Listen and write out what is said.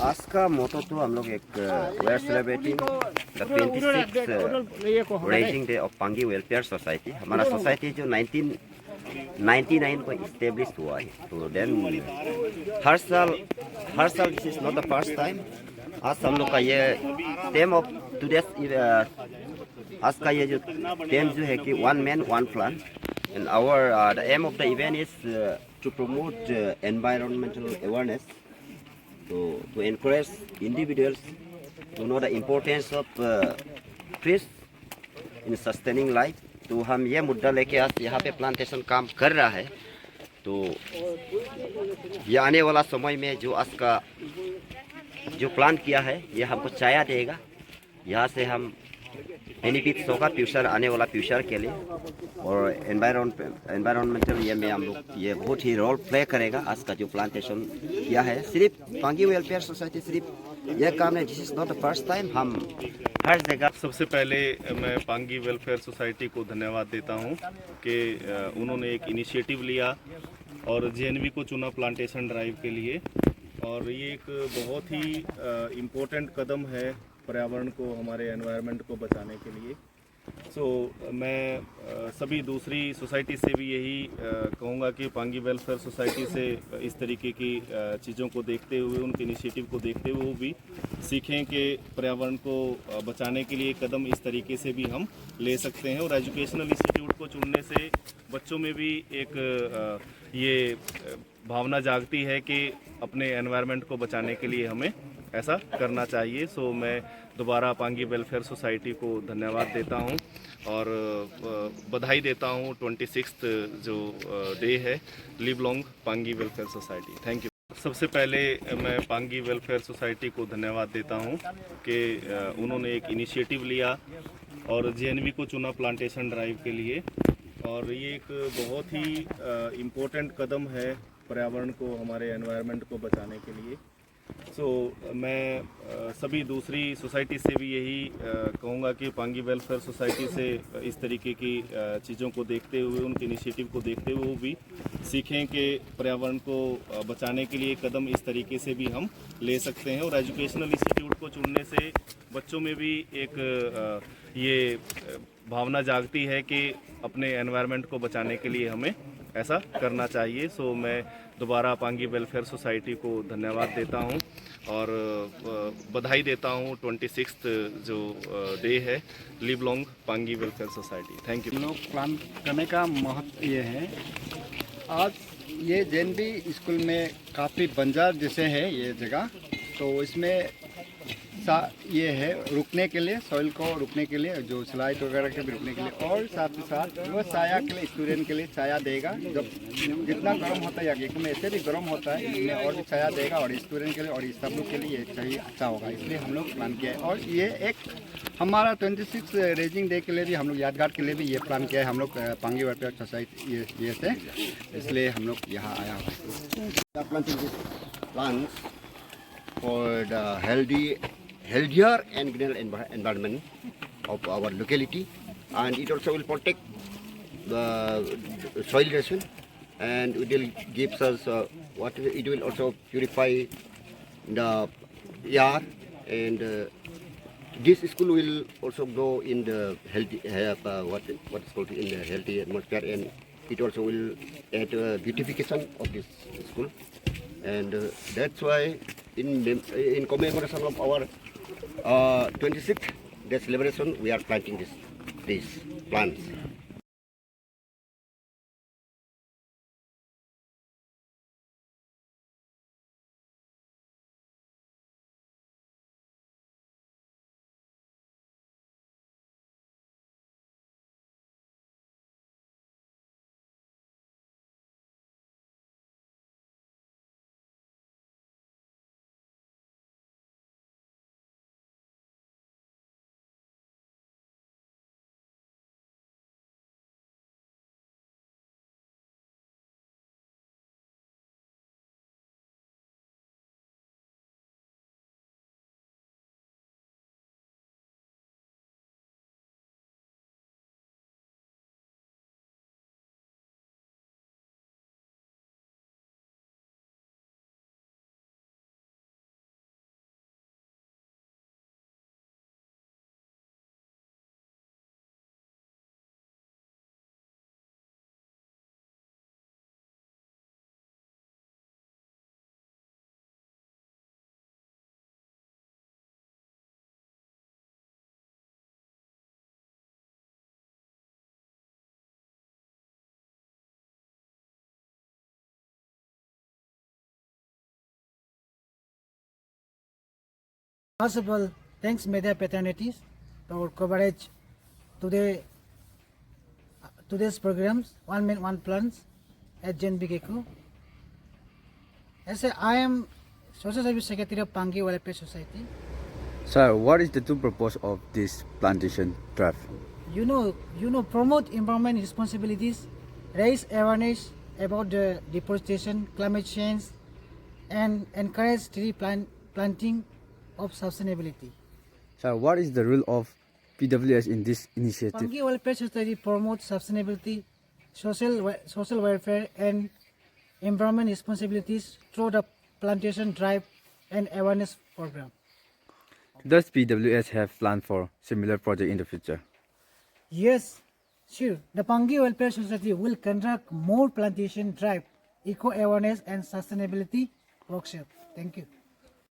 आज का मोटो तो हम लोग एक we are celebrating the 26th raising day of Pangi welfare society. हमारा सोसाइटी जो 1999 को इस्टेब्लिश हुआ है, तो देन हर साल this is not the first time. आज हम लोग का ये थीम ऑफ टुडेस आज का ये जो थीम जो है कि one man one plan, and our the aim of the event is to promote environmental awareness, to encourage individuals to know the importance of trees in sustaining life। तो हम ये मुद्दा लेके आज यहाँ पे प्लांटेशन काम कर रहा है। तो ये आने वाला समय में जो आज का जो प्लान किया है ये हमको छाया देगा। यहाँ से हम बेनिफिट्स होगा फ्यूचर, आने वाला फ्यूचर के लिए, और एनवायरमेंटल ये में हम लोग ये बहुत ही रोल प्ले करेगा। आज का जो प्लांटेशन किया है सिर्फ पांगी वेलफेयर सोसाइटी सिर्फ ये काम है, this is not the first time. हम हर जगह सबसे पहले मैं पांगी वेलफेयर सोसाइटी को धन्यवाद देता हूं कि उन्होंने एक इनिशिएटिव लिया और जेएनवी को चुना प्लांटेशन ड्राइव के लिए, और ये एक बहुत ही इम्पोर्टेंट कदम है पर्यावरण को, हमारे एनवायरनमेंट को बचाने के लिए। मैं सभी दूसरी सोसाइटी से भी यही कहूँगा कि पांगी वेलफेयर सोसाइटी से इस तरीके की चीज़ों को देखते हुए, उनके इनिशिएटिव को देखते हुए वो भी सीखें कि पर्यावरण को बचाने के लिए कदम इस तरीके से भी हम ले सकते हैं। और एजुकेशनल इंस्टीट्यूट को चुनने से बच्चों में भी एक ये भावना जागती है कि अपने एनवायरनमेंट को बचाने के लिए हमें ऐसा करना चाहिए। मैं दोबारा पांगी वेलफेयर सोसाइटी को धन्यवाद देता हूं और बधाई देता हूं 26th जो डे है। Live long Pangi welfare society. Thank you. सबसे पहले मैं पांगी वेलफेयर सोसाइटी को धन्यवाद देता हूं कि उन्होंने एक इनिशिएटिव लिया और जेएनवी को चुना प्लांटेशन ड्राइव के लिए, और ये एक बहुत ही इम्पोर्टेंट कदम है पर्यावरण को, हमारे एनवायरनमेंट को बचाने के लिए। मैं सभी दूसरी सोसाइटी से भी यही कहूँगा कि पांगी वेलफेयर सोसाइटी से इस तरीके की चीज़ों को देखते हुए, उनके इनिशिएटिव को देखते हुए वो भी सीखें कि पर्यावरण को बचाने के लिए कदम इस तरीके से भी हम ले सकते हैं। और एजुकेशनल इंस्टीट्यूट को चुनने से बच्चों में भी एक ये भावना जागती है कि अपने एनवायरनमेंट को बचाने के लिए हमें ऐसा करना चाहिए। मैं दोबारा पांगी वेलफेयर सोसाइटी को धन्यवाद देता हूं और बधाई देता हूं 26th जो डे है। Live long Pangi welfare society. Thank you. लोग प्लान करने का महत्व ये है, आज ये जेएनवी स्कूल में काफ़ी बंजर जैसे है ये जगह, तो इसमें ये है रुकने के लिए, सॉइल को रुकने के लिए, जो स्लाइड वगैरह के भी रुकने के लिए, और साथ ही साथ वो छाया के लिए, स्टूडेंट के लिए छाया देगा। जब जितना गर्म होता है, आगे में ऐसे भी गर्म होता है, इसमें और भी छाया देगा, और स्टूडेंट के लिए और सब लोग के लिए सही अच्छा होगा, इसलिए हम लोग प्लान किया है। और ये एक हमारा 26 रेजिंग डे के लिए भी हम लोग यादगार के लिए भी ये प्लान किया है हम लोग पांगी वेलफेयर सोसाइटी ये से, इसलिए हम लोग यहाँ आया हुआ है। Healthier and greener environment of our locality, and it also will protect the soil erosion, and it will gives us it will also purify the air, and this school will also grow in the healthy what is called in the healthy atmosphere, and it also will add beautification of this school, and that's why in commemoration of our 26th day celebration, we are planting these plants. First of all, thanks Media Paternities for coverage today. Today's programs, One Man, One Plants at JNB Gecko. I am Social Service Secretary of Pangi Welfare Society. Sir, what is the true purpose of this plantation drive? You know, promote environment responsibilities, raise awareness about the deforestation, climate change, and encourage tree planting of sustainability. Sir, what is the role of PWS in this initiative? Pangi Welfare Society promotes sustainability, social welfare, and environment responsibilities through the plantation drive and awareness program. Does PWS have plans for similar project in the future? Yes, sure. The Pangi Welfare Society will conduct more plantation drive, eco awareness, and sustainability workshops. Thank you.